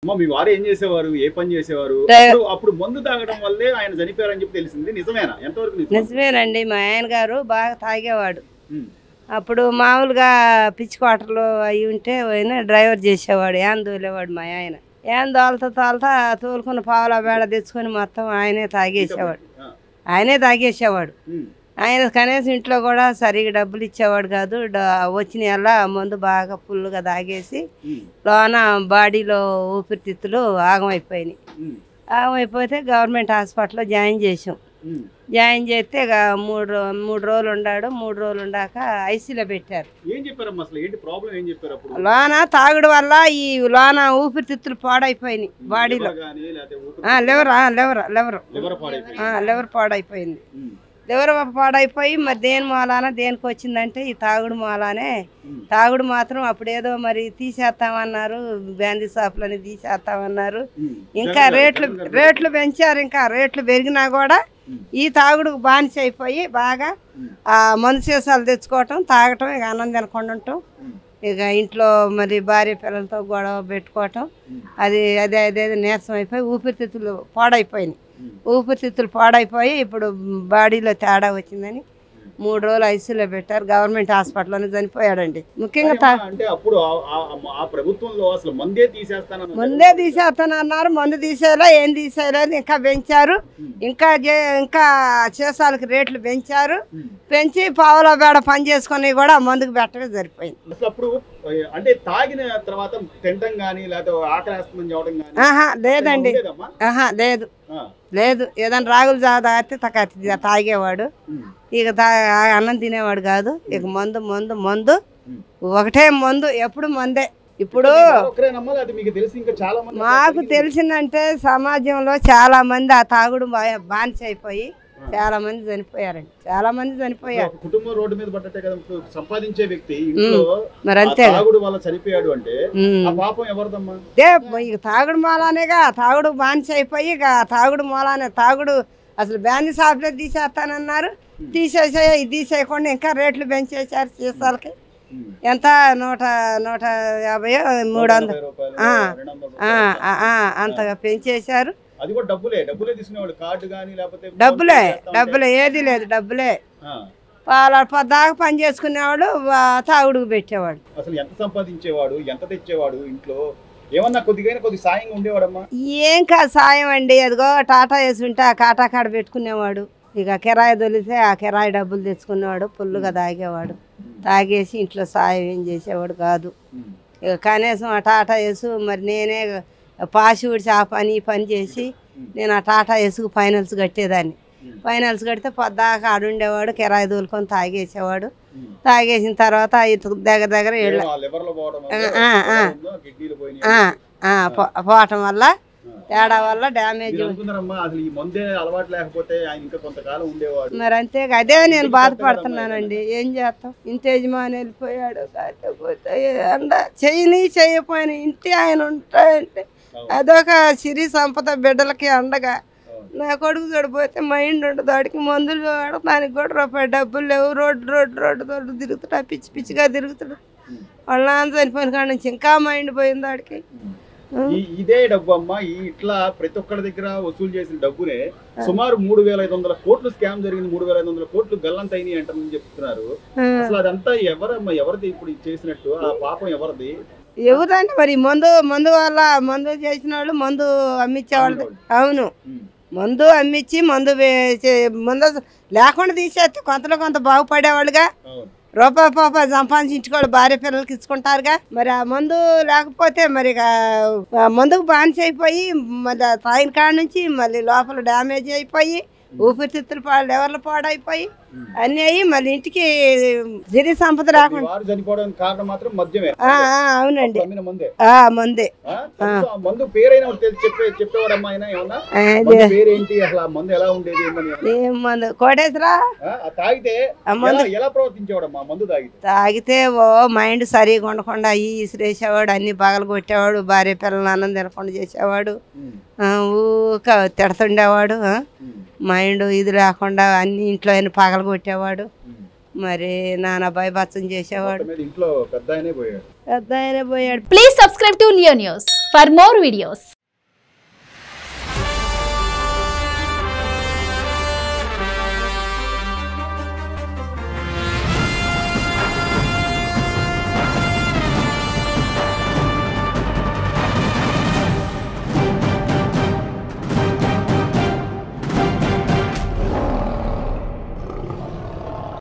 అమ్మ మీ వారు ఏం చేసేవారు? ఏ పని చేసేవారు? అప్పుడు మందు తాగడం వల్లే ఆయన చనిపోయారని చెప్పి తెలిసింది. నిజమేనా? ఎంతవరకు నిజం? నిజమేనండి. మా ఆయన గారు బాగా తాగేవాడు. అప్పుడు మామూలుగా పిచ్చి క్వార్టర్లు అవి ఉంటే ఆయన డ్రైవర్ చేసేవాడు. యాన్ తోలేవాడు మా ఆయన. యాన్ తోలుతా తోలుకున్న పావుల బేడ తెచ్చుకొని మొత్తం ఆయనే తాగేసేవాడు. ఆయన కనీసం ఇంట్లో కూడా సరిగా డబ్బులు ఇచ్చేవాడు కాదు. వచ్చిన మందు బాగా ఫుల్గా తాగేసి లోన బాడీలో ఊపిరితిత్తులు ఆగమైపోయినాయి. ఆగమైపోతే గవర్నమెంట్ హాస్పిటల్లో జాయిన్ చేసాం. జాయిన్ చేస్తే మూడు రోజులు ఉన్నాడు. 3 రోజులు ఉండాక ఐసీలో పెట్టారు. లోన తాగుడు వల్ల ఈ లోన ఊపిరితిత్తులు పాడైపోయినాయి బాడీలో. లివర్ పాడైపోయింది. లివర్ పాడైపోయి మరి దేని మూలాన దేనికి వచ్చిందంటే ఈ తాగుడు మూలానే. తాగుడు మాత్రం అప్పుడేదో మరి తీసేస్తామన్నారు, బ్యాందీ షాపులని తీసేస్తామన్నారు. ఇంకా రేట్లు పెంచారు. ఇంకా రేట్లు పెరిగినా కూడా ఈ తాగుడుకు బానిస అయిపోయి బాగా మందు సీసాలు తెచ్చుకోవటం, తాగటం, ఇక అన్నం తినకుండా ఉండటం, ఇక ఇంట్లో మరి భార్య పిల్లలతో గొడవ పెట్టుకోవటం, అదే నీరసం అయిపోయి ఊపిరితిత్తులు పాడైపోయి ఇప్పుడు బాడీలో తేడా వచ్చిందని 3 రోజులు ఐసీలో పెట్టారు. గవర్నమెంట్ హాస్పిటల్లోనే చనిపోయాడండి. ముఖ్యంగా ముందే తీసేస్తానన్నారు. మందు తీసేలా ఏం తీసేయలేదు. ఇంకా పెంచారు. ఇంకా సీసాలకు రేట్లు పెంచారు. పెంచి పావుల బేడ పని చేసుకుని కూడా మందుకు పెట్టడం సరిపోయింది. అంటే తాగిన తర్వాత తినడం గానీ లేకపోతే ఆకలేస్తుందని చెప్పడం గానీ లేదండి. లేదు. ఏదైనా రాగులు తాగితే తాగేవాడు. ఇక అన్నం తినేవాడు కాదు. ఇక మందు ఒకటే మందు, ఎప్పుడు మందే. ఇప్పుడు మాకు తెలిసిందంటే సమాజంలో చాలా మంది ఆ తాగుడు బానిస అయిపోయి చాలా మంది చనిపోయారండి. చాలా మంది చనిపోయారు. కుటుంబం రోడ్డు మీద పడ్డట్టే కదా. సంపాదించే వ్యక్తి ఇంట్లో మరి అంతే తాగుడు వల్ల చనిపోయాడు అంటే ఆ పాపం ఎవరిదమ్మా? ఇక తాగుడు మూలానేగా. తాగుడు బానిస అయిపోయి ఇక తాగుడు మూలానే. తాగుడు అసలు బ్యాందీ షాపులో తీసేస్తానన్నారు. తీసేయకుండా ఇంకా రేట్లు పెంచేశారు సీసాలకి. ఎంత 150 300 అంతగా పెంచేశారు. డబ్బులే ఏది లేదు. డబ్బులే దాకా పని చేసుకునేవాడు, తాగుడుకు పెట్టేవాడు. అసలు ఎంత సంపాదించేవాడు? ఎంత తెచ్చేవాడు? ఇంట్లో ఏమన్నా కొద్ది సాయం ఉండేవాడమ్మా? ఏం కాదు సాయం అండి. అదిగో టాటా వేసి ఉంటే ఆ కాటా కాడ పెట్టుకునేవాడు. ఇక కిరాయి తొలితే ఆ కిరాయి డబ్బులు తెచ్చుకునేవాడు. ఫుల్గా తాగేవాడు. తాగేసి ఇంట్లో సాయం ఏం చేసేవాడు కాదు. ఇక కనీసం ఆ టాటా వేసు మరి నేనే పాసి ఊడిచి ఆ పని చేసి నేను ఆ టాటా వేసుకు ఫైనల్స్ కట్టేదాన్ని. ఫైనల్స్ కడితే పొద్దాకా ఆడుండేవాడు. కిరాయి తోలుకొని తాగేసేవాడు. తాగేసిన తర్వాత దగ్గర పోవటం వల్ల తేడా వల్ల డ్యామేజ్. మరి అంతే. అదే నేను బాధపడుతున్నానండి. ఏం చేస్తాం? ఇంటి యజమాని వెళ్ళిపోయాడు. కాకపోతే చేయకపోయినా ఇంటి ఆయన ఉంటాయంటే అదొక సిరి సంపద బిడ్డలకి అండగా. నా కొడుకు చడిపోతే మైండ్ ఉండదు. వాడికి మందులు దానికి కూడా రూపాయి డబ్బులు లేవు. రోడ్డు తిరుగుతాడు. పిచ్చిగా తిరుగుతాడు. వాళ్ళ నాన్న చనిపోయిన కాడ నుంచి ఇంకా మైండ్ పోయింది వాడికి. ఇదే డబ్బు అమ్మా ఇట్లా ప్రతి ఒక్కరి దగ్గర వసూలు చేసిన డబ్బునే సుమారు 3,500 కోట్లు స్కామ్ జరిగింది. 3,500 కోట్లు గల్లంత అయినాయి అంటారని చెప్తున్నారు. అసలు అదంతా ఎవరమ్మా? ఎవరిది ఇప్పుడు చేసినట్టు? ఆ పాపం ఎవరిది? ఎవరంటే మరి మందు వల్ల మందు చేసిన వాళ్ళు, మందు అమ్మించేవాళ్ళు. అవును, మందు అమ్మించి మందు లేకుండా తీసేస్తే కొంత బాగుపడేవాళ్ళుగా. రూపాయి సంపాదించుకోవాలి. భార్య పిల్లలకి ఇచ్చుకుంటారుగా. మరి ఆ మందు లేకపోతే మరి మందుకు బానిస అయిపోయి మళ్ళీ తాగిన కాడ నుంచి మళ్ళీ లోపల డ్యామేజ్ అయిపోయి ఊపిరితిత్తులు లివర్లు పాడైపోయి అన్ని అయ్యి మళ్ళీ ఇంటికి సిరి సంపద రాకుండా. అవునండి. మందే. ఏం మందు? కోటేశ్వరా. తాగితే మైండ్ సరిగా ఉండకుండా ఇసిరేసేవాడు. అన్ని పగలు కొట్టేవాడు. భార్య పిల్లలు అన్నం తినకుండా చేసేవాడు. ఊక తిడుతుండేవాడు. మైండ్ ఇది లేకుండా అన్ని ఇంట్లో పగలు కొట్టేవాడు. మరి నాన్న భయభత్సం చేసేవాడు. ఇంట్లో పెద్ద పెద్ద ఆయనే పోయాడు. Please subscribe to Leo News for more videos.